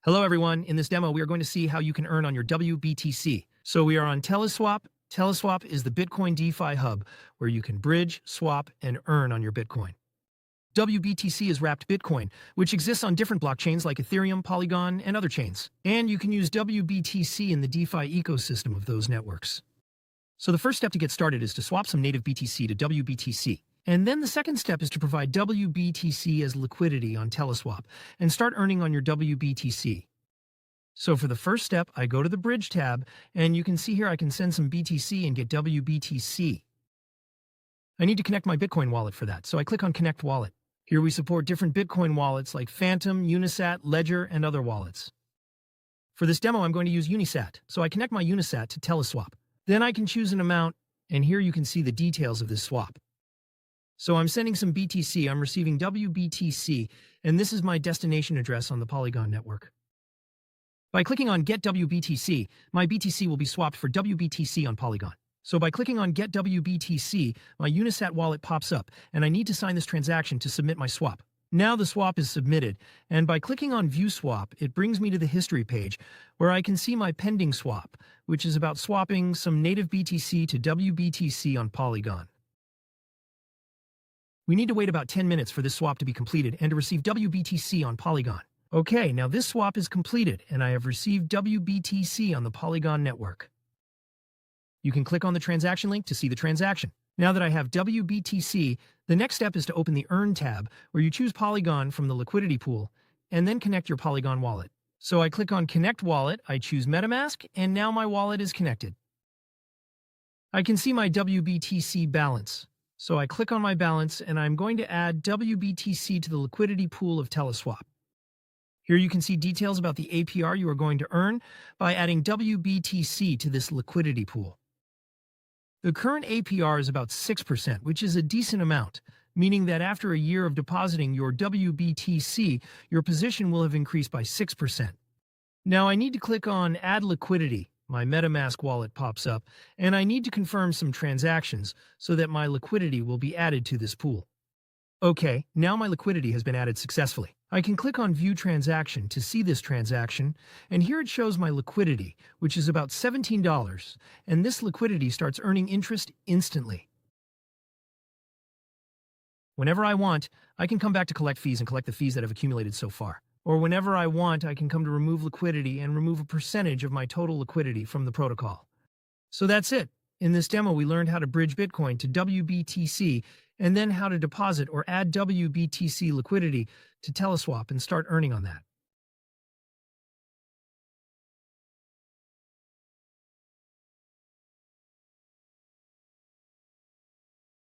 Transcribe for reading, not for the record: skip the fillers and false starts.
Hello everyone, in this demo we are going to see how you can earn on your WBTC. So we are on TeleSwap. TeleSwap is the Bitcoin DeFi hub where you can bridge, swap, and earn on your Bitcoin. WBTC is wrapped Bitcoin, which exists on different blockchains like Ethereum, Polygon, and other chains. And you can use WBTC in the DeFi ecosystem of those networks. So the first step to get started is to swap some native BTC to WBTC. And then the second step is to provide WBTC as liquidity on TeleSwap and start earning on your WBTC. So for the first step, I go to the Bridge tab, and you can see here I can send some BTC and get WBTC. I need to connect my Bitcoin wallet for that, so I click on Connect Wallet. Here we support different Bitcoin wallets like Phantom, Unisat, Ledger, and other wallets. For this demo, I'm going to use Unisat, so I connect my Unisat to TeleSwap. Then I can choose an amount, and here you can see the details of this swap. So I'm sending some BTC, I'm receiving WBTC, and this is my destination address on the Polygon network. By clicking on Get WBTC, my BTC will be swapped for WBTC on Polygon. So by clicking on Get WBTC, my Unisat wallet pops up, and I need to sign this transaction to submit my swap. Now the swap is submitted, and by clicking on View Swap, it brings me to the history page, where I can see my pending swap, which is about swapping some native BTC to WBTC on Polygon. We need to wait about 10 minutes for this swap to be completed and to receive WBTC on Polygon. Okay, now this swap is completed, and I have received WBTC on the Polygon network. You can click on the transaction link to see the transaction. Now that I have WBTC, the next step is to open the Earn tab, where you choose Polygon from the liquidity pool, and then connect your Polygon wallet. So I click on Connect Wallet, I choose MetaMask, and now my wallet is connected. I can see my WBTC balance. So I click on my balance, and I'm going to add WBTC to the liquidity pool of TeleSwap. Here you can see details about the APR you are going to earn by adding WBTC to this liquidity pool. The current APR is about 6%, which is a decent amount, meaning that after a year of depositing your WBTC, your position will have increased by 6%. Now I need to click on Add Liquidity. My MetaMask wallet pops up, and I need to confirm some transactions so that my liquidity will be added to this pool. Okay, now my liquidity has been added successfully. I can click on View Transaction to see this transaction, and here it shows my liquidity, which is about $17, and this liquidity starts earning interest instantly. Whenever I want, I can come back to collect fees and collect the fees that have accumulated so far. Or whenever I want, I can come to remove liquidity and remove a percentage of my total liquidity from the protocol. So that's it. In this demo, we learned how to bridge Bitcoin to WBTC and then how to deposit or add WBTC liquidity to TeleSwap and start earning on that.